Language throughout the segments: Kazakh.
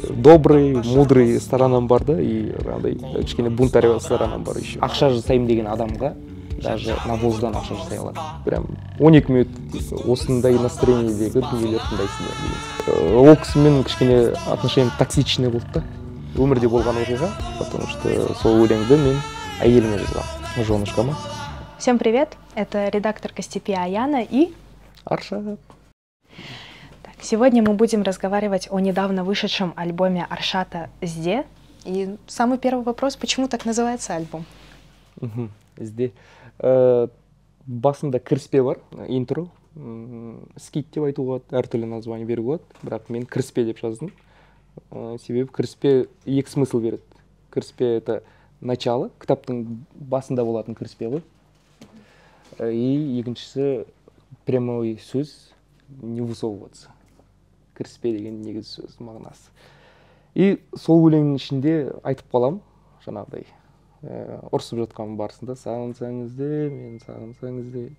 добрый, мудрый сторонам бар да, и андай кішкене бунтарь сторонам бар еще. Ақша жасаймын деген адамға даже навоздан ақша жасай алады. Прям 12 минут осындай настроениедегі дүниелер тыңдайсыңдар деген. Ол кісімен кішкене отношением токсичный болды да. Өмірде болған оқиға, потому что сол өлеңді мен әйеліме жазғам, женушкама. Всем привет, это редакторка Степи Аяна и Аршат. Сегодня мы будем разговаривать о недавно вышедшем альбоме Аршата «Зде». И самый первый вопрос, почему так называется альбом? «Зде». Басында кіріспе бар, интро. Скит деп айтуға әртүрлі название беруге болады, бірақ мен кіріспе деп жаздым. Себебі кіріспе екі смысл береді. Кіріспе это начало, кітаптың басында болатын кіріспе ғой. И екіншісі прямой сөз не высовываться. Кіріспе деген негізі сөз мағынасы. И сол өлеңнің ішінде айтып қалам, жаңағыдай ұрсып жатқан барысында сағынсаңызды, мен сағынсаңызды.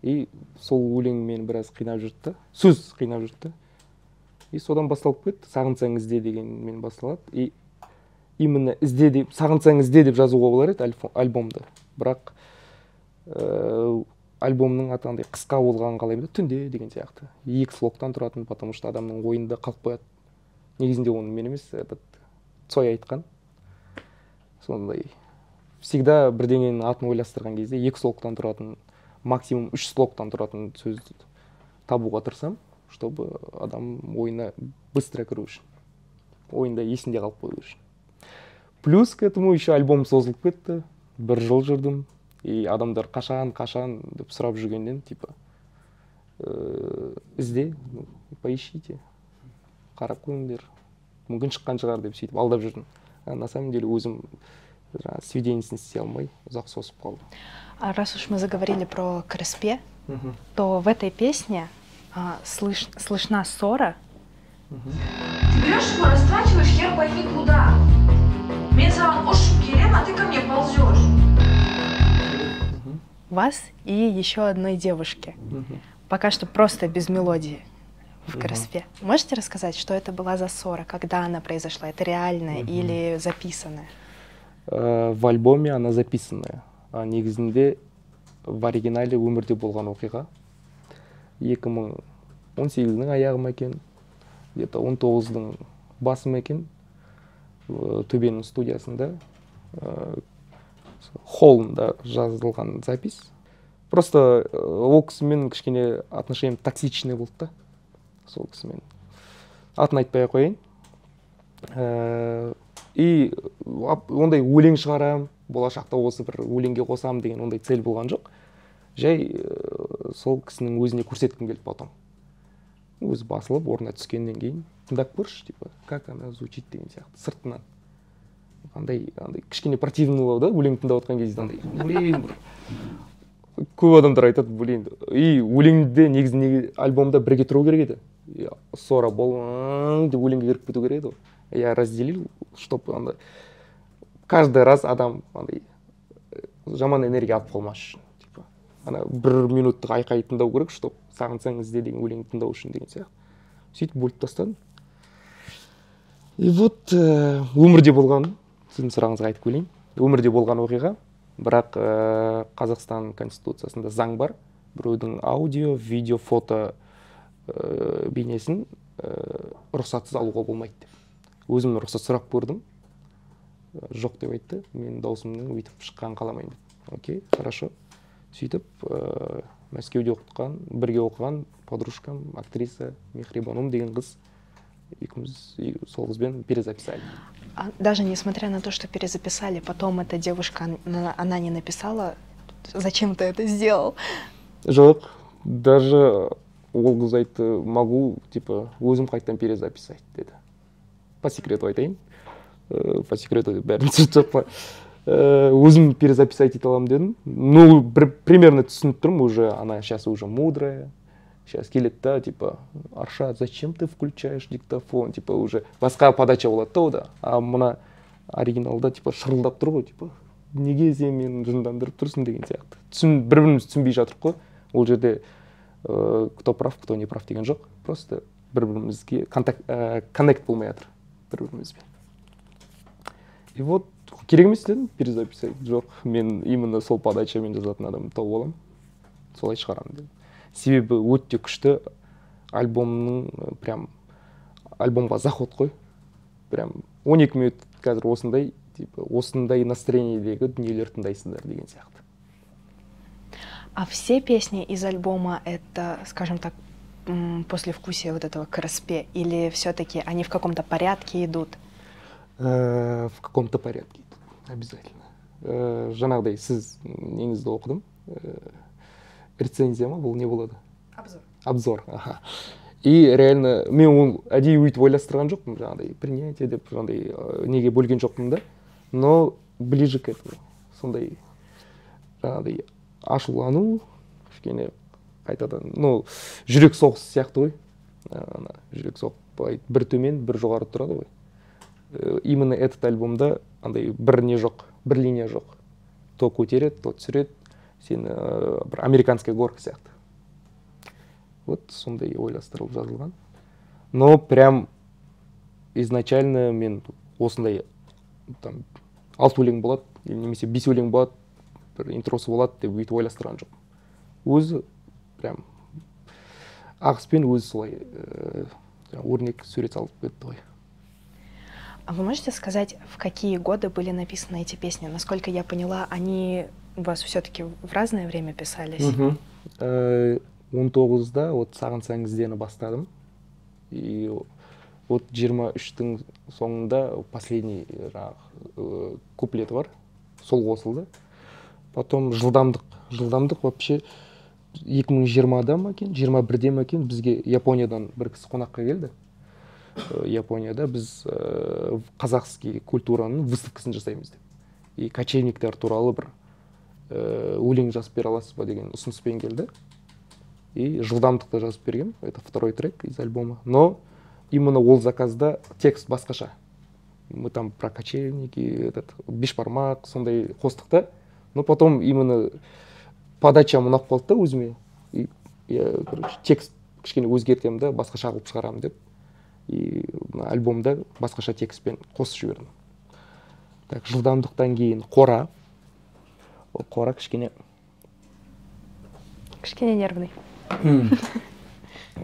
И сол өлең мені біраз қинап жүрді, сөз қинап жүрді. И содан басталып кетті, сағынсаңызды деген мен басталады. И именно ізде деп, сағынсаңызды деп жазуға болар еді альбомды. Бірақ альбомның атағандай қысқа болғанын қалаймын да, түнде деген сияқты. Екі слоктан тұратын, потому что адамның ойында қалып қояды. Негізінде оны мен емес, Цой айтқан. Сондай. Всегда бірдеңенің атын ойластырған кезде екі слоктан тұратын, максимум 3 слоктан тұратын сөз табуға тырысам, чтобы адам ойына быстро кіру үшін. Ойында есінде қалып қою үшін. Плюс к этому еще альбом созылып кетті. 1 жыл жүрдім. И адамдар қашан деп сұрап жүргеннен, типа, ізде, поищите, қарап қойыңдар, мүмкін шыққан шығар деп сөйтіп алдап жүрдім. На самом деле өзім свидетельницын істей алмай, ұзақ созып қалдым. Раз уж мы заговорили про кіріспе, то в этой песне слышна ссора. Ты берешь его, растрачиваешь, хер пойми куда. Мен саған ұшып келем, а ты ко мне ползешь. Вас и еще одной девушки. Пока что просто без мелодии в кіріспе. Можете рассказать, что это была за ссора, когда она произошла? Это реальная или записанная? В альбоме она записанная. Негізінде в оригинале өмірде болған оқиға. 2018-дің аяғым екен, где-то 19-дің басым екен, Төбенің студиясында, холлында жазылған запись. Просто ол кісімен кішкене отношением токсичный болды да. Сол кісімен. Атын айтпай қойын. И ондай өлең шығарам, болашақта осы бір өлеңге қосам деген ондай цель болған жоқ. Жай сол кісінің өзіне көрсеткім келді потом. Өзі басылып, орнына түскеннен кейін тыңдап көрші, типа, как она звучит деген сияқты, сыртынан. Андай кішкене противный да, өлең тыңдап отқан кезде андай, блин, көп адамдар айтады, блин. И өлеңде негізінде альбомда бірге тұру керек еді. Ссора бол деп өлеңге кіріп кету керек еді. Я разделил, чтобы андай каждый раз адам андай жаман энергия алып қалмас үшін. Типа, ана 1 минуттық айқай тыңдау керек, чтобы сағынсаңызды деген өлеңді тыңдау үшін деген сияқты. Сөйтіп бөліп тастадым. И вот өмірде болған, сіздің сұрағыңызға айтып келейін. Өмірде болған оқиға, бірақ Қазақстан Конституциясында заң бар. Біреудің аудио, видео, фото бейнесін рұқсатсыз алуға болмайды деп. Өзім рұқсат сұрап көрдім. Жоқ деп айтты. Мен даусымның өйтіп шыққан қаламайын деп. Окей, хорошо. Сөйтіп Мәскеуде оқытқан, бірге оқыған подружкам, актриса Мехрибанум деген қыз, екеуміз сол қызбен перезаписали. Даже несмотря на то, что перезаписали, потом эта девушка, она не написала, зачем ты это сделал? Жоқ, даже ол қыз айтты, могу, типа, өзім қайттан перезаписать, деді. По секрету айтайын. По секрету бәрін түсіп өзім перезаписать ете аламын дедім. Ну, примерно түсініп тұрмын, уже она сейчас уже мудрая. Сейчас келеді да, типа, Аршат, зачем ты включаешь диктофон? Типа, уже басқа подача болады да. А мына оригиналда, типа, шырылдап тұр ғой, типа, неге сен мені жындандырып тұрсың деген сияқты. Бір-біріміз түсінбей жатырық қой. Ол жерде кто прав, кто не прав деген жоқ. Просто бір-бірімізге коннект болмай жатыр. бір бірімізбен. И вот керек емес дедім перезаписать. Жоқ, мен именно сол подачамен жазатын адамды тауып аламын, солай шығарамын дедім. Себебі өте күшті альбомның прям альбомға заход қой. Прям 12 минут қазір осындай, типа, осындай настроениедегі дүниелер тыңдайсыңдар деген сияқты. А все песни из альбома это, скажем так, послевкусие вот этого КРСП, или все-таки они в каком-то порядке идут? В каком-то порядке обязательно. Жаңағыдай сіз неңізді оқыдым. Рецензия ма бұл не болады? Обзор. Ага. И реально мен оны әдейі өйтіп ойластырған жоқпын, жаңағыдай принятие деп жаңағыдай неге бөлген жоқпын да, но ближе к этому. Сондай жаңағыдай ашулану, кішкене қайтадан, ну, жүрек соғысы сияқты ғой. Жүрек соғып бір төмен, бір жоғары тұрады ғой. Именно этот альбомда андай бір не жоқ, бір линия жоқ. То көтереді, то түсіреді, сені бір американская горка сияқты. Вот сондай ойластырылып жазылған. Но прям изначально мен осындай там 6 өлең болады, немесе 5 өлең болады, бір интросы болады деп өйтіп ойластырған жоқ. Өзі прям ағыспен өзі солай өрнек сурет салып кетті ғой. А вы можете сказать, в какие годы были написаны эти песни? Насколько я поняла, они у вас все-таки в разное время писались? 19-да вот сағынсаңыздені бастадым. И вот 23-тің соңында последний куплеті бар, сол қосылды. Потом жылдамдық вообще 2020-да ма екен, 21-де ма екен бізге Япониядан бір кісі қонаққа келді. Японияда біз қазақский культураның выставкасын жасаймыз деп. И кочевниктер туралы бір өлең жазып бере аласыз ба деген ұсыныспен келді. И жылдамдықты жазып берген. Это второй трек из альбома. Но именно ол заказда текст басқаша. Мы там про кочевники, бешбармақ, сондай қостық та. Но потом именно подача ұнап қалды да өзіме. И я, короче, текст кішкене өзгертемін да, басқаша қылып шығарамын деп. И альбомда басқаша текстпен қосып жібердім. Так, жылдамдықтан кейін қора. Қора кішкене нервный.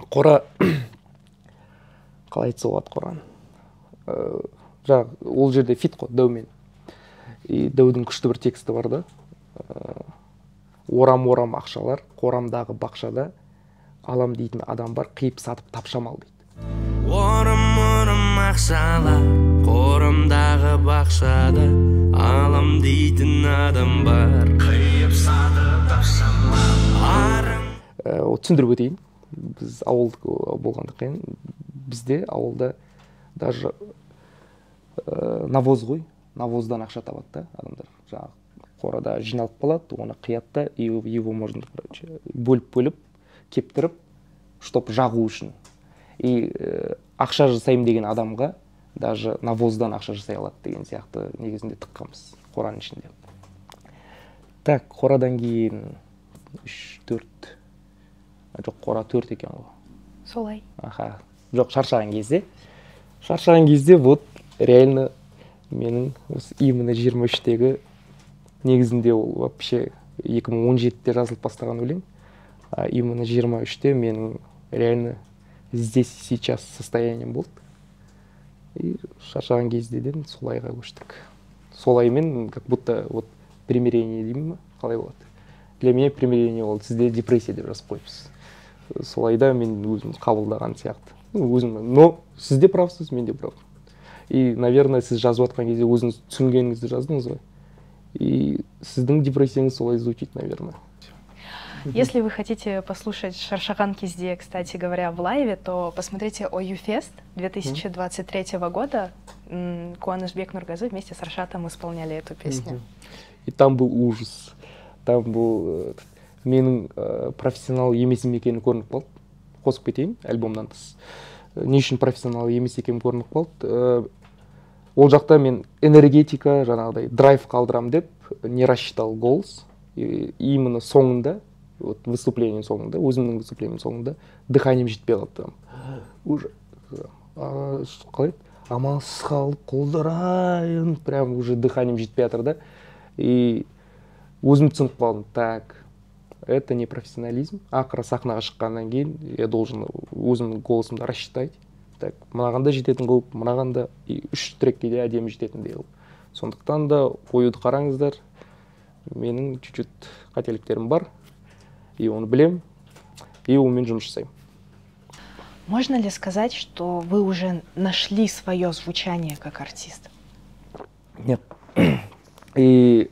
Қора қалай айтса болады қораны. Жаңағы ол жерде фит қой Дәумен. И Дәудің күшті бір тексті бар да. Орам ақшалар, қорамдағы бақшада алам дейтін адам бар, қиып сатып тапшамал дейді. Орам ақшалар, қорамдағы бақшада алам дейтін адам бар, қиып сатып тапшамал. Түсіндіріп өтейін. Біз ауыл болғандықтан бізде ауылда даже навоз ғой, навоздан ақша табады да адамдар. Жаңағы қорада жиналып қалады, оны қиятта, его можно бөліп, кептіріп, чтоб жағу үшін. И ақша жасаймын деген адамға даже навоздан ақша жасай алады деген сияқты негізінде тыққанбыз қораның ішінде. Так, қорадан кейін 3-4, жоқ, қора 4 екен ғой. Солай. Аха, жоқ, шаршаған кезде вот реально менің именно 23-тегі негізінде ол вообще 2017-те жазылып бастаған өлең. А именно 23-те менің реально здесь сейчас состоянием болды. И шаршаған кездеден солайға көштік. Солаймен как будто вот примирение деймін ма? Қалай болады? Для меня примирение ол сізде депрессия деп жазып қойыпсыз. Солайда мен өзім қабылдаған сияқты. Но сіз де правсыз, мен де прав. И, наверное, сіз жазып жатқан кезде өзіңіз түсінгеніңізді жаздыңыз ғой. И сіздің депрессияңыз солай звучит, наверное. Если вы хотите послушать Шаршаған Кезде, кстати говоря, в лайве, то посмотрите OU-фест 2023 года. Куанышбек Нургазы вместе с Аршатом исполняли эту песню. И там был ужас. Там был менің профессионал емесім екені көрініп қалды. Қосып кетейін альбомнан тыс. Не үшін профессионал емес екенім көрініп қалды. Ол жақта мен энергетика, жаңағыдай драйв қалдырам деп не рассчитал голос. И именно соңында, вот выступление соңында, өзімнің выступлением соңында дыханием жетпей қалды. Уже қалай? амалсыз қалып қолдарайын, прям уже дыханием жетпей жатыр да. И өзім түсініп қалдым, так, это не профессионализм. Ақыры сахнаға шыққаннан кейін я должен өзімнің голосымды рассчитать. Так, мынаған да жететін қылып, мынаған да 3 трекке де әдемі жететіндей қылып. Сондықтан да қоюды қараңыздар. Менің чуть-чуть қателіктерім бар. И оны білем. И онымен жұмыс жасаймын. Можно ли сказать, что вы уже нашли свое звучание как артист? Нет. И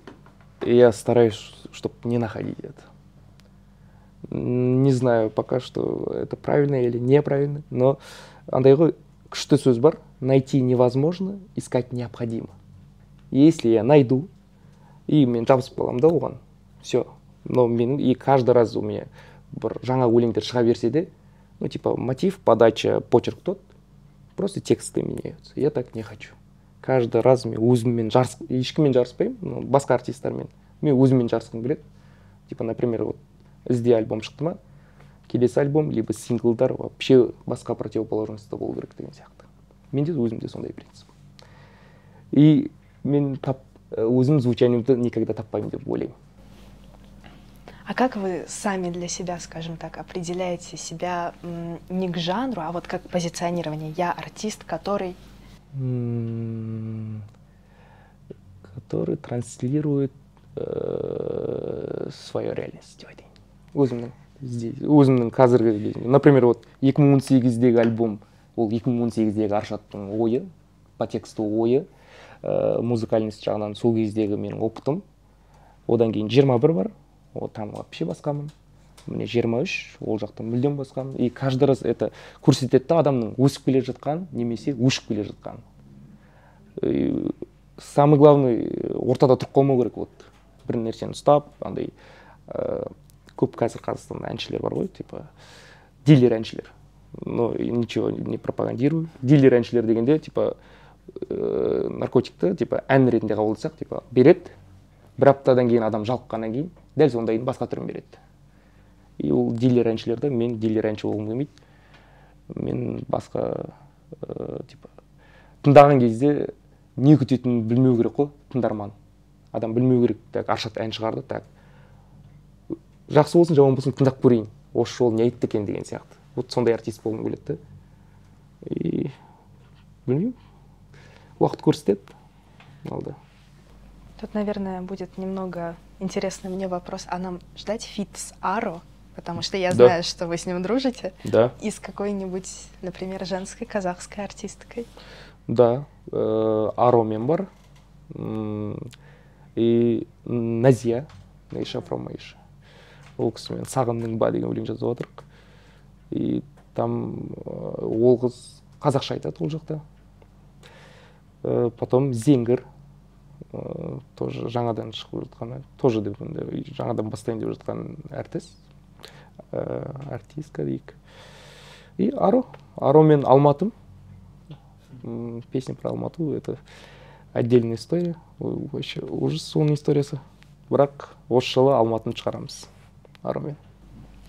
я стараюсь, чтобы не находить это. Не знаю пока, что это правильно или неправильно, но андай ғой күшті сөз бар, найти невозможно, искать необходимо. Если я найду, и мен жабысып қаламын да оған, все. Но мен, и каждый раз у меня бір жаңа өлеңдер шыға берсе де, ну типа мотив, подача, почерк тот, просто тексты меняются. Я так не хочу. Каждый раз мен өзіммен ешкіммен жарыспаймын, басқа артистермен. Мен өзіммен жарысқым келеді. Типа, например, вот ізде альбом шықты ма, келесі альбом, либо синглдар вообще басқа противоположностьта болу керек деген сияқты. Менде өзімде сондай принцип. И мен өзім звучаниемді никогда таппаймын деп ойлаймын. А как вы сами для себя, скажем так, определяете себя не к жанру, а вот как позиционирование? Я артист, который транслирует свою реальность деп айтайын. Өзімнің қазіргі кезінде. Например, вот 2018-дегі альбом, ол 2018-дегі Аршаттың ойы, по тексту ойы, музыкальность жағынан сол кездегі менің опытым. Одан кейін 21 бар, там вообще басқамын. Мне 23, ол жақта мүлдем басқамын. И каждый раз это көрсетеді адамның өсіп келе жатқан, немесе өшіп келе жатқан. Самый главный, ортада тұрып қалмау керек. Вот бір нәрсені ұстап, андай көп қазір Қазақстанда әншілер бар ғой, типа дилер әншілер. Но ничего не пропагандирую. Дилер әншілер дегенде, типа наркотикті, типа ән ретінде қабылдасақ, типа береді. Бір аптадан кейін адам жалыққаннан кейін, дәл сондайдың басқа түрін береді. И ол дилер әншілерді, мен дилер әнші болғым келмейді. Мен басқа, типа, тыңдаған кезде не күтетінін білмеу керек қой, тыңдарман. Адам білмеу керек, так, Аршат ән шығарды, так. Жақсы болсын, жаман болсын, тыңдап көрейін. Осы жолы не айтты екен деген сияқты. Вот сондай артист болғым келеді. И білмеймін. Уақыт көрсетеді. Алда. Тут, наверное, будет немного интересный мне вопрос. А нам ждать фит с Аро? Потому что я знаю, что вы с ним дружите. Да. И с какой-нибудь, например, женской казахской артисткой. Да. Аромен бар. И Назия. Нейша from Aisha. Ол кісімен сағымның ба деген өлең жазып отырық. И там ол қыз қазақша айтады ол жақта. Потом Зеңгір. Тоже жаңадан шығып жатқан, тоже жаңадан бастайын деп жатқан артистка дейік. И Аро мен Алматым. Песня про Алмату, это отдельная история. Вообще ужас соның историясы. Бірақ осы жылы Алматыны шығарамыз Аромен.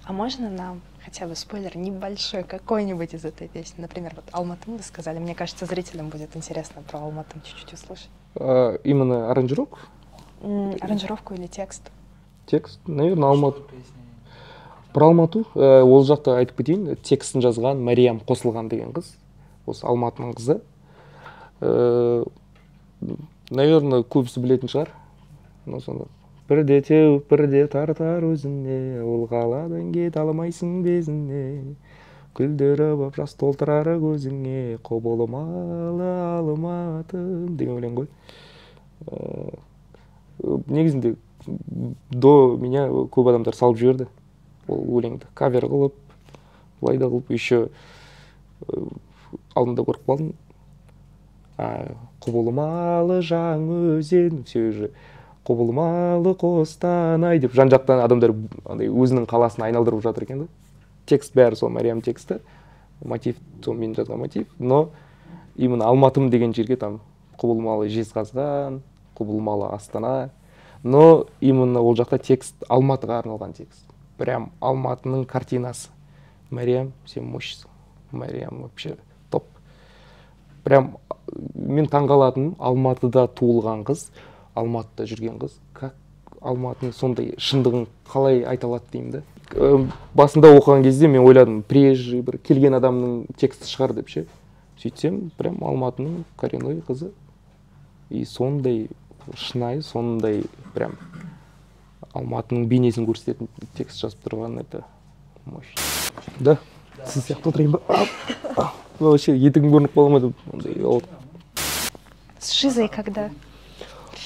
А можно нам хотя бы спойлер небольшой какой-нибудь из этой песни? Например, вот Алматым вы сказали. Мне кажется, зрителям будет интересно про Алматым чуть-чуть услышать. Именно аранжировку? Аранжировку или текст? Текст, наверное, Алматы. Про Алмату ол жақта айтып кетейін. Текстін жазған Мариям Қосылған деген қыз. Осы Алматының қызы. Наверное, көбісі білетін шығар. Бірде теуіп, бірде тартар өзіне, ол қаладан кет алмайсың безіне. Күлдері бап жас толтырары көзіңе, қобылмалы Алматым деген өлең ғой. Негізінде до меня көп адамдар салып жіберді. Ол өлеңді кавер қылып, былай да қылып, еще алдында көріп қалдым. Құбылмалы Жаңаөзен, все уже Құбылмалы Қостанай деп жан-жақтан адамдар өзінің қаласын айналдырып жатыр екен да. Текст бәрі сол Мариям тексті, мотив сол мен жазған мотив, но именно Алматым деген жерге там Құбылмалы Жезқазған, Құбылмалы Астана, но именно ол жақта текст Алматыға арналған текст. Прям Алматының картинасы. Мариям, сен мощсың. Мариям вообще топ. прям мен таңғалатыным, Алматыда туылған қыз, Алматыда жүрген қыз, как Алматының сондай шындығын қалай айта алады деймін да. Басында оқыған кезде мен ойладым, приезжий бір келген адамның тексті шығар деп ше. Сөйтсем, прям Алматының коренной қызы. И сондай шынайы, сондай прям Алматының бейнесін көрсететін текст жазып тұрған, это мощно. Да, сіз сияқты отырайын ба? Вообще етігім көрініп қалмады. С Шизой когда?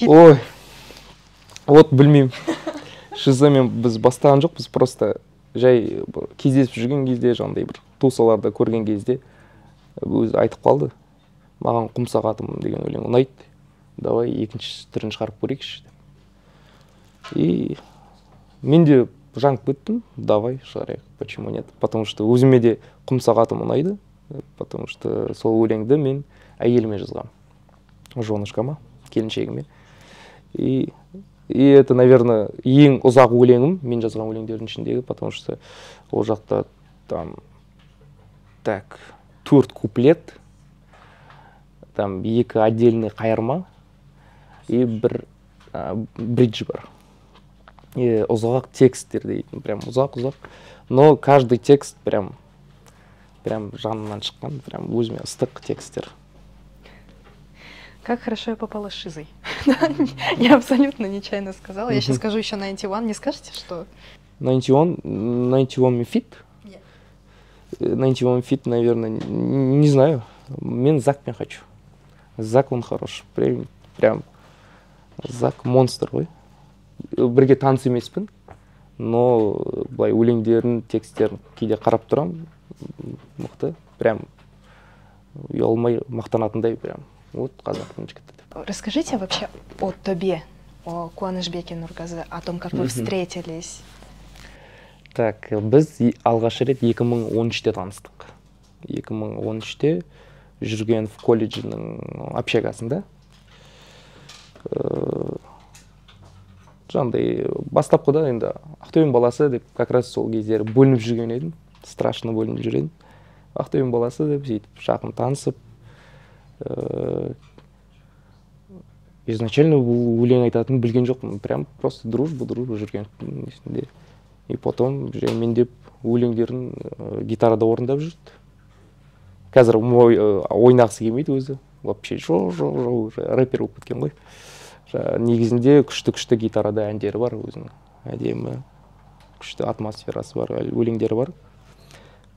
Ой, вот білмеймін. Шизамен біз бастаған жоқ, біз просто жай кездесіп жүрген кезде, жаңағыдай бір тусаларда көрген кезде өзі айтып қалды. Маған құмсақ атым деген өлең ұнайды. Давай екінші түрін шығарып көрейікші. И мен де жаңып кеттім, давай шығарайық, почему нет? Потому что өзіме де құмсақ атым ұнайды, потому что сол өлеңді мен әйеліме жазғам. Жонышкама, келіншегіме. И это, наверное, ең ұзақ өлеңім, мен жазған өлеңдердің ішіндегі, потому что ол жақта там так 4 куплет, там 2 отдельный қайырма и бір бридж бар. И ұзақ тексттер дейтін, прям ұзақ. Но каждый текст прям жанымнан шыққан, прям өзіме ыстық тексттер. Как хорошо я попала с Шизой. Я абсолютно нечаянно сказала. Я сейчас скажу еще 91. Не скажете, что... 91 фит? Нет. 91 фит, наверное, не знаю. Мен Закпен хочу. Зак, он хорош. Прям Зак монстр ғой. Бірге таныс емеспін, но былай өлеңдерін, тексттерін кейде қарап тұрам, мықты, прям ұялмай мақтанатындай прям. Вот қазақтың жігіті деп. Расскажите вообще о тобе, о Куанышбеке Нургазы, о том, как вы встретились. Так, біз алғаш рет 2013-те таныстық. 2013-те жүрген в колледжінің общагасында. Жаңағыдай бастапқыда енді Ақтөбенің баласы деп как раз сол кездері бөлініп жүрген едім. Страшно бөлініп жүрген. Ақтөбенің баласы деп сөйтіп жақын танысып. Изначально бұл өлең айтатынын білген жоқпын. Прям просто дружба жүрген. И потом мен деп өлеңдерін гитарада орындап жүрді. Қазір ойнағысы келмейді өзі. Вообще жоқ, рэпер болып кеткен ғой. Негізінде күшті гитарада әндері бар өзінің. Әдемі, күшті атмосферасы бар, өлеңдері бар.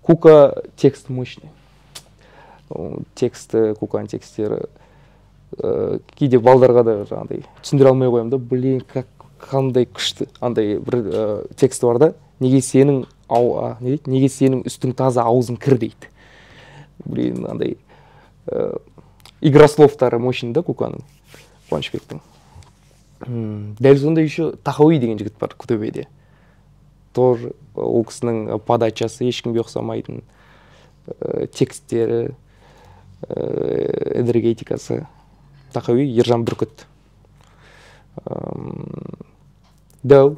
Кука текст мощный. Куканың текстері кейде балдарға да жаңағыдай түсіндіре алмай қоямын да, блин, қандай күшті. Андай бір тексті бар да, неге сенің үстің таза, аузың кір дейді. Блин, андай игра словтары мощный да Куканың, Қуанышбектің. Дәл сонда еще Тахауи деген жігіт бар Күтөбеде. Тоже ол кісінің подачасы ешкімге ұқсамайтын, тексттері, энергетикасы. Тахауи, Ержан Бүркіт. Дәу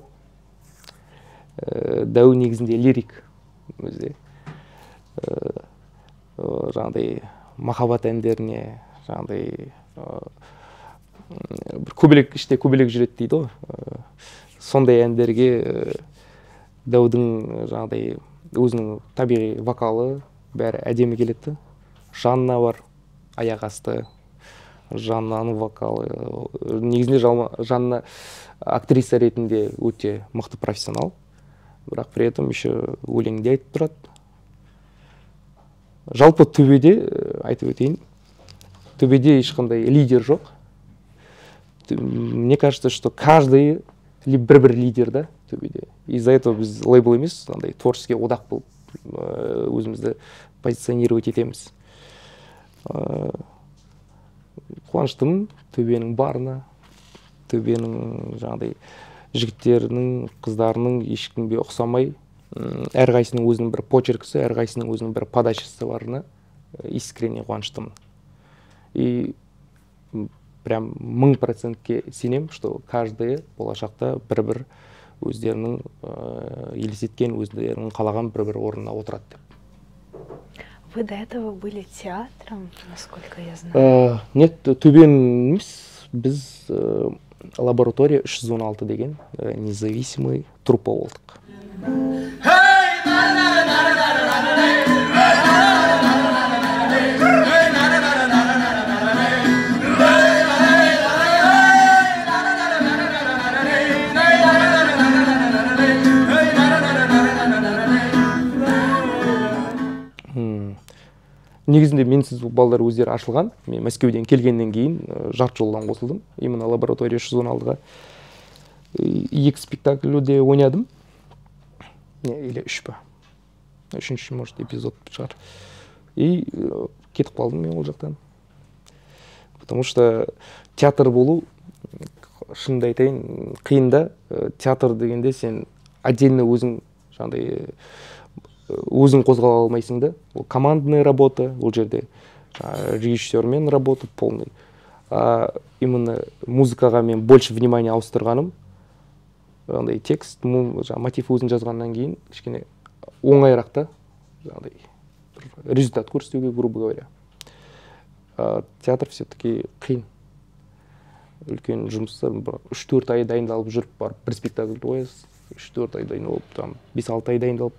негізінде лирик өзі. Жаңағыдай махаббат әндеріне, жаңағыдай іште көбелек жүреді дейді ғой. Сондай әндерге Дәудің жаңағыдай өзінің табиғи вокалы бәрі әдемі келеді. Жанна бар, аяқ асты. Жаннаның вокалы. Негізінде Жанна актриса ретінде өте мықты профессионал. Бірақ при этом еще өлеңде айтып тұрады. Жалпы төбеде, айтып өтейін, төбеде ешқандай лидер жоқ. Мне кажется, что каждый бір лидер да төбеде. Из-за этого біз лейбл емес, андай творческий одақ болып өзімізді позиционировать етеміз. Қуаныштымын төбенің барына, төбенің жаңағыдай жігіттерінің, қыздарының ешкімге ұқсамай, әрқайсының өзінің бір почеркісі, әрқайсының өзінің бір подачасы барына искренне қуаныштымын. И прям 1000%-ке сенем, что каждый болашақта бір өздерінің елестеткен, өздерінің қалаған бір орнына отырады деп. вы до этого были театром, насколько я знаю? Нет, төбен емес, біз лаборатория 316 деген независимый труппа болдық. Негізінде менсіз балдар өздері ашылған. Мен Мәскеуден келгеннен кейін жарты жолдан қосылдым. Именно лаборатория 316-ға. 2 спектакльде ойнадым. Или 3 па. 3-ші, может, эпизод шығар. И кетіп қалдым мен ол жақтан. Потому что театр болу, шынымды айтайын, қиын да. Театр дегенде сен отдельно өзің жаңағыдай өзің қозғала алмайсың да. Ол командная работа, ол жерде режиссермен работа полный. Именно музыкаға мен больше внимание ауыстырғаным. Андай текст, мотив өзін жазғаннан кейін кішкене оңайырақ та. Результат көрсетуге, грубо говоря. Театр все-таки қиын. Үлкен жұмыстар 3-4 ай дайындалып жүріп барып бір спектакль қоясыз. 3-4 ай дайындалып, 5-6 ай дайындалып,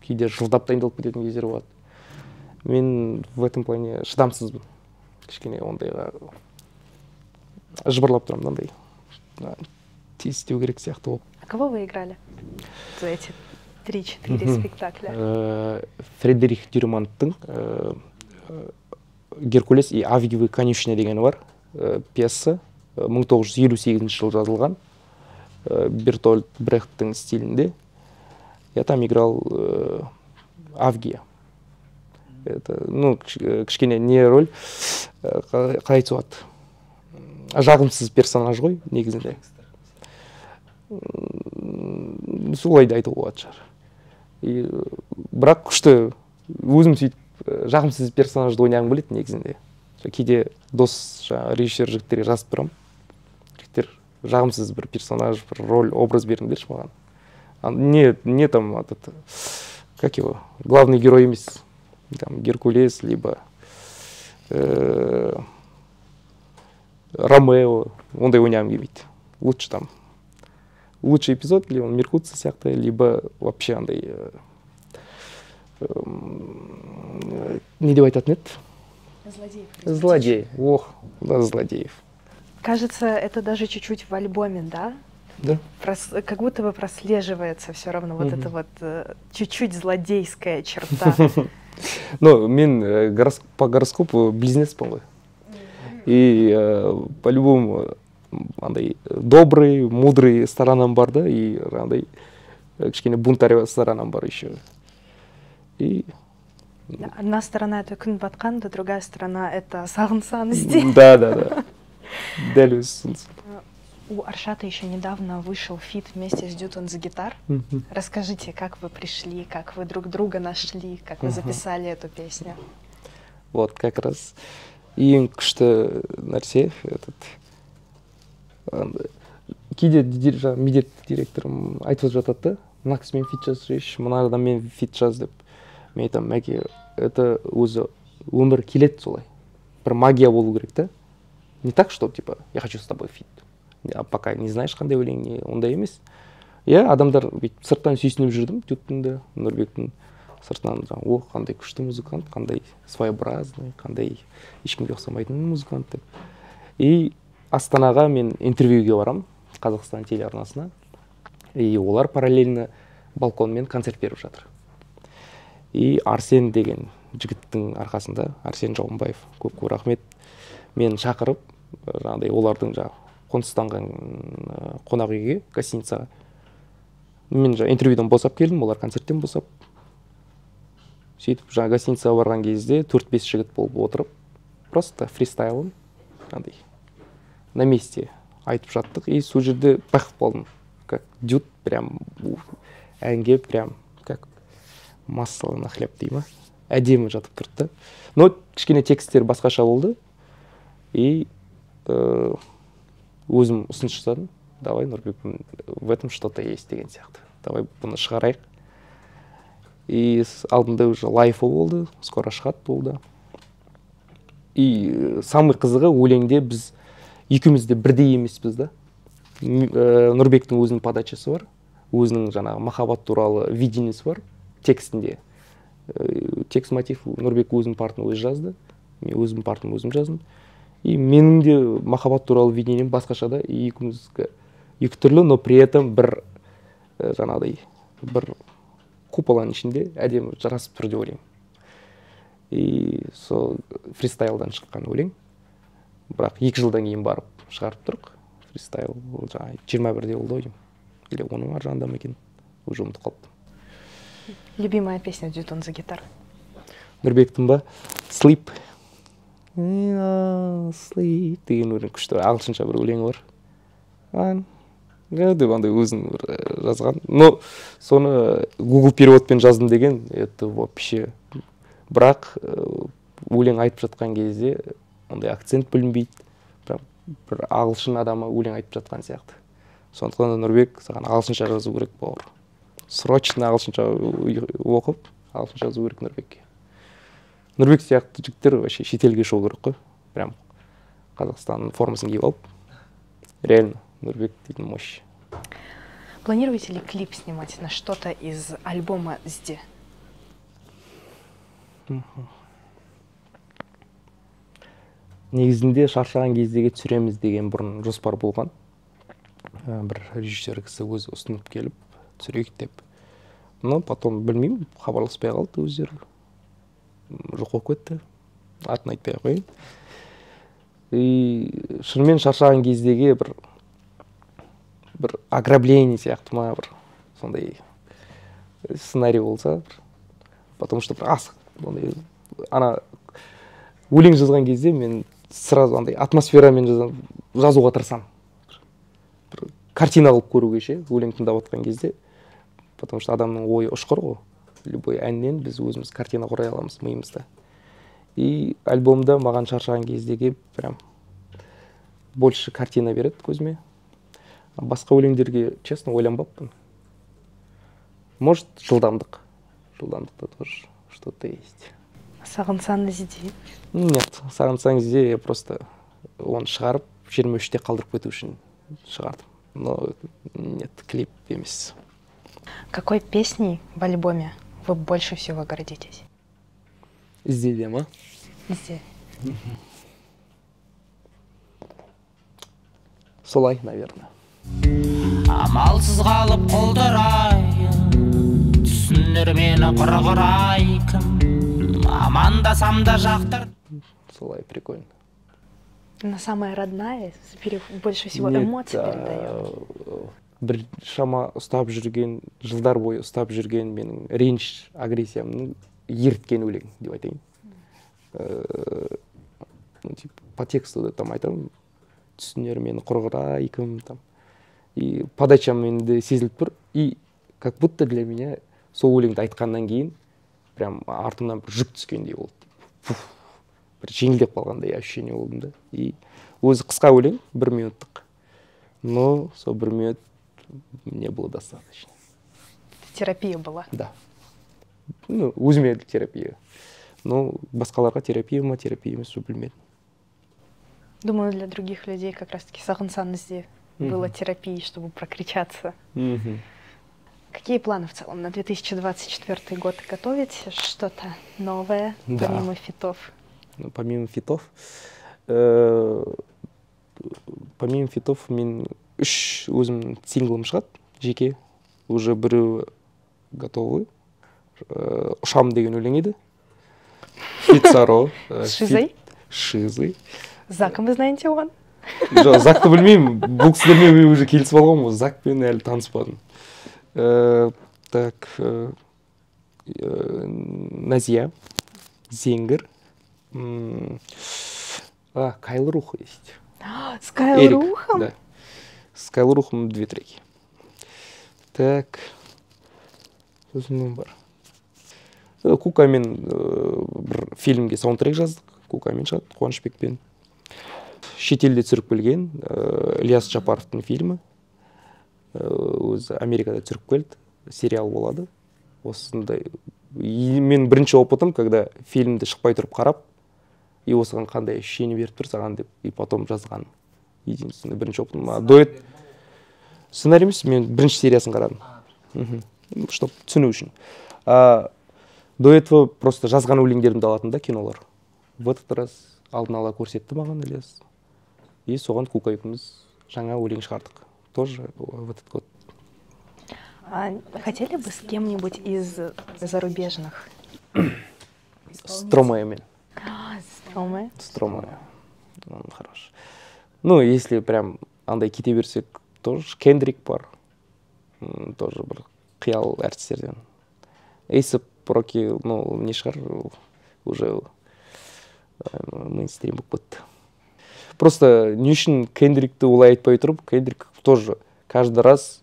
кейде жылдап дайындалып кететін кездер болады. Мен в этом плане шыдамсызбын. Кішкене ондайға жыбырлап тұрамын, андай тез істеу керек сияқты болып. А кого вы играли за эти 3-4 спектакля? Фредерик Дюрманттың «Геркулес и Авгиевы конюшня» дегені бар. Пьеса 1958 жыл жазылған. Бертольд Брехттің стилінде. Я там играл Авгия. Это, кішкене не роль, қалай айтуға аты. Жағымсыз персонаж ғой, негізінде. Солай да айтуға болады шығар. Бірақ күшті өзім сөйтіп жағымсыз персонажды ойнағым келеді негізінде. Кейде дос режиссер жігіттерге жазып тұрамын. Жігіттер жағымсыз бір персонаж, бір роль, образ беріңдерші маған. Не там, как его, главный герой емес, там, Геркулес, либо Ромео, ондай ойнағым келмейді. Лучше там, лучший эпизод, либо Меркуция сияқты, либо вообще андай, не деп айтатын еді? Злодей. Ох, да, злодеев. Кажется, это даже чуть-чуть в альбоме, да? Да. Как будто бы прослеживается все равно вот эта вот чуть-чуть злодейская черта. Ну, мен по гороскопу близнецпін ғой. И по-любому андай добрый, мудрый сторонам бар да, и андай кішкене бунтарь сторонам бар еще. И одна сторона это күн батқанда, другая сторона это сағынсан ізде. Да. Дәл өз солнце. У Аршата еще недавно вышел фит вместе с Dude on the Guitar. Расскажите, как вы пришли, как вы друг друга нашли, как вы записали эту песню? Вот, как раз ең күшті нәрсе, кейде медет директорым айтып жатады да, мына кісімен фит жазшы, мына адаммен фит жаз деп. Мен айтамын, мәке, это өзі өмір келеді солай. Бір магия болу керек та. Не так, что типа я хочу с тобой фит. Пока не знаешь, қандай өлең, не ондай емес. Адамдар сырттан сүйсініп жүрдім, Дюдтың да, Нұрбектің сыртынан, о, қандай күшті музыкант, қандай своеобразный, қандай ешкімге ұқсамайтын музыкант деп. И Астанаға мен интервьюге барам, Қазақстан телеарнасына. И олар параллельно балконмен концерт беріп жатыр. И Арсен деген жігіттің арқасында, Арсен Жауынбаев, көп рахмет, мен шақырып, жаңағыдай олардың қоныстанған қонақ үйге, гостиницаға. Мен интервьюдан босап келдім, олар концерттен босап. Сөйтіп, гостиницаға барған кезде 4-5 жігіт болып отырып, просто фристайлым, на месте айтып жаттық. И сол жерде байқап қалдым, как Дюд прям әнге прям как масло на хлеб дей ма, әдемі жатып тұрды. Но кішкене тексттер басқаша болды. И өзім ұсыныс жасадым. Давай, Нұрбек, в этом что-то есть деген сияқты. Давай бұны шығарайық. И алдында уже лайфы болды, скоро шығады ол да. И самый қызығы өлеңде біз екеуміз де бірдей емеспіз да. Нұрбектің өзінің подачасы бар, өзінің жаңағы махаббат туралы видениесі бар текстінде. Текст мотив Нұрбек өзінің партын өзі жазды, мен өзім партын өзім жаздым. И менің де махаббат туралы видением басқаша да, екеумізге екі түрлі, но при этом бір жаңағыдай бір куполаның ішінде әдемі жарасып тұр деп ойлаймын. И сол фристайлдан шыққан өлең. Бірақ 2 жылдан кейін барып шығарып тұрық. Фристайл жаңағы 21-де болды ойым. Или оның ар жағында ма екен, уже ұмытып қалыптым. Любимая песня «Дютон за гитарой»? Нұрбектің ба? Sleep. Sleep деген өлең күшті. Ағылшынша бір өлеңі бар. Деп андай өзін жазған. Но соны Google переводпен жаздым деген, это вообще. Бірақ өлең айтып жатқан кезде ондай акцент білінбейді. Бір ағылшын адамы өлең айтып жатқан сияқты. Сондықтан Нұрбек, саған ағылшынша жазу керек бауыр. Срочно ағылшынша оқып, ағылшынша жазу керек Нұрбекке. Нұрбек сияқты жігіттер вообще шетелге шығу керек қой. Прям Қазақстанның формасын киіп алып. Реально, Нұрбек дейтін мощь. Планируете ли клип снимать на что-то из альбома «Зде»? Негізінде шаршаған кездегі түсіреміз деген бұрын жоспар болған. Бір режиссер кісі өзі ұсынып келіп, түсірейік деп. Но потом білмеймін, хабарласпай қалды өздері. Жоқ болып кетті. Атын айтпай қойын. И шынымен шаршаған кездегі бір ограбление сияқты ма, бір сондай сценарий болса, потому что бір асық. Ана өлең жазған кезде мен сразу андай атмосферамен жазуға тырысамын. Бір картина қылып көруге ше, өлең тыңдап отқан кезде, потому что адамның ойы ұшқыр ғой. Любой әннен біз өзіміз картина құрай аламыз миымызда. И альбомда маған шаршаған кездегі прям больше картина береді көзіме. Басқа өлеңдерге, честно, ойланбаппын. Может, жылдамдық. Жылдамдықта тоже что-то есть. Сағынсаң ізде? Нет, сағынсаң ізде я просто оны шығарып, 23-те қалдырып кету үшін шығардым. Но нет, клип емес. Какой песней в альбоме вы больше всего гордитесь? Іздеде ма? Ізде. Солай, наверное. Амалсыз қалып құлдырайын, түсінер мені құрғырай кім, амандасам да жақтыр. Солай, прикольно. Она самая родная, больше всего эмоций передает. Бір шама ұстап жүрген, жылдар бойы ұстап жүрген менің ренж агрессиямның ерткен өлең деп айтайын. По тексту да там айтамын, түсінер мені құрғырай кім там. И подачам менде сезіліп тұр. И как будто для меня сол өлеңді айтқаннан кейін прям артымнан бір жүк түскендей болды. Бір жеңілдеп қалғандай ощущение болдым да. И өзі қысқа өлең, 1 минуттық. Но сол 1 минут мне было достаточно. Терапия была? Да. Ну, өзіме терапия. Но басқаларға терапия ма, терапия емес, білмедім. Думаю, для других людей как раз-таки сағынсаң ізде было терапией, чтобы прокричаться. Какие планы в целом на 2024 год? Готовите что-то новое, да, помимо фитов? Ну, помимо фитов мен 3 өзім синглым шығады, жеке. Уже біреуі готовы. Ұшам деген өлең еді. Фитсаро. С Шизой? Шизой. Заком вы знаете оған? Жоқ, Закты білмеймін. Бұл кісілермен мен уже келісіп алғанмын ғой. Закпен әлі таныспадым. Так, Назия, Зенгер, Кайлрух есть. С Кайлрухом? Да. С Кайлрухом 2 треки. Так, өзімнің бар. Кукамен бір фильмге саундтрек жаздық. Кукамен шығады, Қуанышбекпен. Шетелде түсіріп келген Ильяс Жапаровтың фильмі. Өзі Америкада түсіріп келді. Сериал болады. Осындай И мен бірінші опытым, когда фильмді шықпай тұрып қарап, и осыған қандай ощущение беріп тұр саған деп, и потом жазғаным. Единственный бірінші опытым. Дуэт сценарий емес, мен бірінші сериясын қарадым. Чтоб түсіну үшін. Дуэтво просто жазған өлеңдерімді алатын да кинолар. В этот раз алдын ала көрсетті маған Ильяс. И соған Кука екеуміз жаңа өлең шығардық. Тоже в этот год. Хотели бы с кем-нибудь из зарубежных? Стромае мен. Стромае? Стромае. Он хорош. Ну, если прям андай кете берсек, тоже Кендрик бар. Тоже бір қиял әртістерден. Эйсап Роки, ну, не шығар, уже мейнстрим болып кетті. Просто не үшін Кендрикті олай айтпай тұрып, Кендрик тоже каждый раз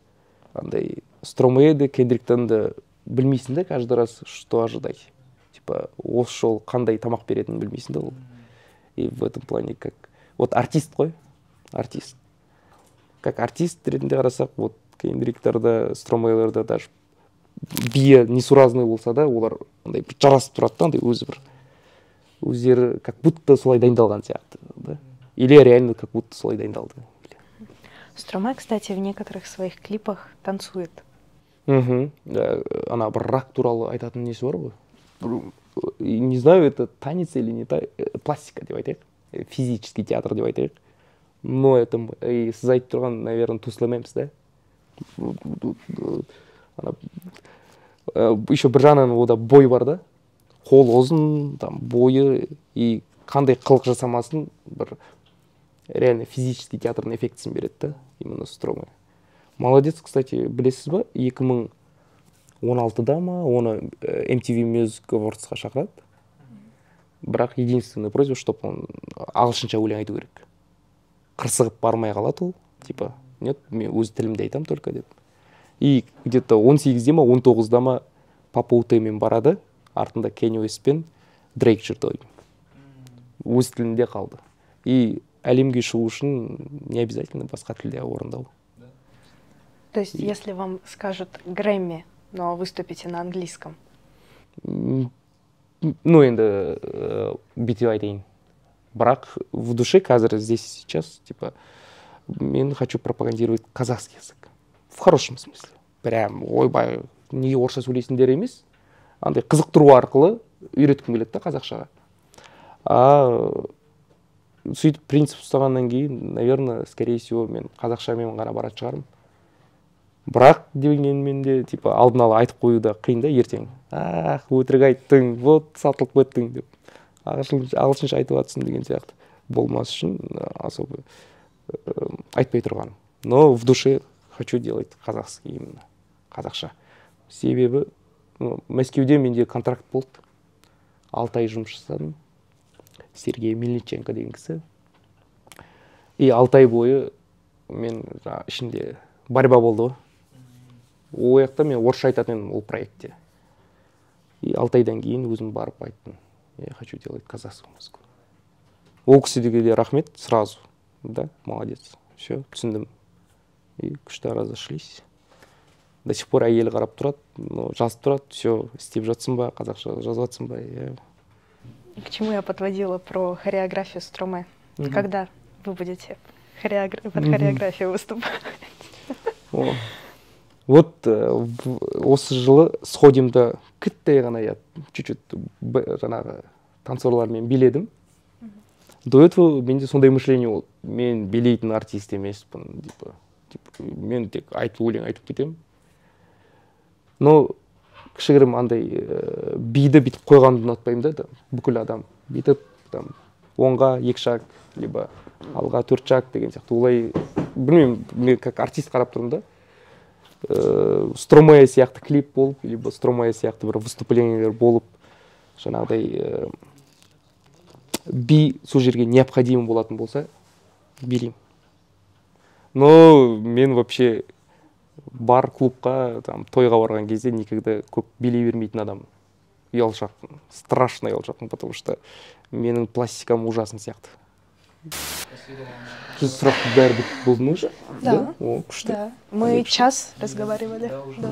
андай Стромаеды, Кендриктен де білмейсің да каждый раз, что ожидать. Типа, осы жол қандай тамақ беретінін білмейсің да ол. И в этом плане как... Вот артист қой, артист. Как артист ретінде қарасақ, вот Кендриктарда, Стромаеларда даже бие несуразный болса да, олар андай бір жарасып тұрады да, андай өздері как будто солай дайындалған сияқты, да? Или реально как будто солай дайындалды. Стромае, кстати, в некоторых своих клипах танцует. Она бір рак туралы айтатын несі бар ғой. Не знаю, это танец или не пластика деп айтайық. Физический театр деп айтайық. Но это сіз айтып тұрған, наверное, тусламаймыз, да? Еще бір жағынан ода бой бар да. Қол ұзын, там бойы и қандай қылық жасамасын бір реально физический театрный эффектісін береді да, именно Стромае. Молодец, кстати, білесіз ба, 2016-да ма, оны MTV Music Awards'қа шақырады. Бірақ единственный просьба, чтобы он ағылшынша өлең айту керек. Қырсығып бармай қалады ол, типа, нет, мен өз тілімде айтам только деп. И где-то 18-де ма, 19-да ма Папа Утемен барады, артында Кенни Уэст пен Дрейк жүрді. Өз тілінде қалды. И әлемге шығу үшін не обязательно басқа тілде орындау. То есть, если вам скажут Грэмми, но выступите на английском? Ну, енді бүйтіп айтайын. Бірақ в душе қазір здесь сейчас, типа, мен хочу пропагандировать казахский язык. В хорошем смысле. Прям, ойбай, неге орысша сөйлейсіңдер емес, андай қызықтыру арқылы үйреткім келеді да қазақшаға. Сөйтіп принцип ұстағаннан кейін, наверное, скорее всего, мен қазақшамен ғана баратын шығармын. Бірақ дегенмен де, типа, алдын ала айтып қоюда қиын да ертең. Өтірік айттың, вот, сатылып кеттің деп. Ағылшынша айтып жатсың деген сияқты. Болмас үшін особо айтпай тұрғаным. Но в душе хочу делать казахский именно, қазақша. Себебі Мәскеуде менде контракт болды. 6 ай жұмыс жасадым. Сергей Мельниченко деген кісі. И 6 ай бойы мен ішінде борьба болды ғой. Ол жақта мен орысша айтатын ол проектте. И 6 айдан кейін өзім барып айттым. Я хочу делать казахскую музыку. Ол кісіге де рахмет сразу. Да, молодец. Все, түсіндім. И күшті разошлись. До сих пор әйелі қарап тұрады, жазып тұрады, все, істеп жатсың ба, қазақша жазып жатсың ба. К чему я подводила про хореографию Стромае? Когда вы будете под хореографию выступать? Вот осы жылы сходимда кітті ғана я чуть-чуть жаңағы танцорлармен биледім. До этого менде сондай мышление болды. Мен билейтін артист емеспін. Мен тек өлең айтып кетемін. Но кішігірім андай биді бітіп қойғанды ұнатпаймын да. Бүкіл адам бітіп, оңға 2 шаг, либо алға 4 шаг деген сияқты. Олай, білмеймін, мен как артист қарап тұрмын да. Стромае сияқты клип болып, либо Стромае сияқты бір выступлениелер болып, жаңағыдай би сол жерге необходимо болатын болса, билеймін. Но мен вообще бар клубқа, тойға барған кезде никогда көп билей бермейтін адам. Ұялшақпын, страшно ұялшақпын, потому что менің пластикам ужасын сияқты. Сұрақ бәрі болды ма уже? Да. О, күшті. Да. Мы час разговаривали. Да.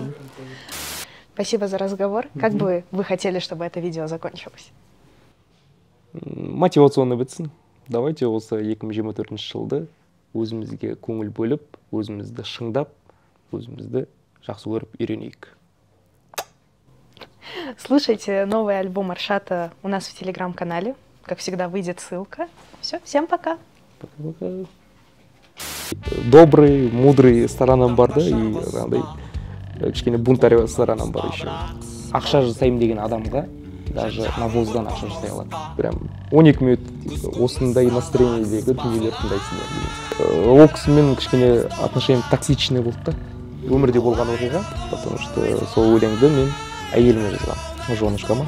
Спасибо за разговор. Как бы вы хотели, чтобы это видео закончилось? Мотивационный бітсін. Давайте осы 2024 жылды өзімізге көңіл бөліп, өзімізді шыңдап, өзімізді жақсы көріп үйренейік. Слушайте новый альбом Аршата у нас в телеграм-канале. Как всегда, выйдет ссылка. Все, всем пока. Пока-пока. Добрый, мудрый сторонам бар да, и андай кішкене бунтарь сторонам бар еще. Ақша жасаймын деген адамға даже навоздан ақша жасай алады. Прям 12 минут осындай настроениедегі дүниелер тыңдайсыңдар. Ол кісімен кішкене отношением токсичный болды да. Өмірде болған оқиға, потому что сол өлеңді мен әйеліме жазғам. Жонышқа ма?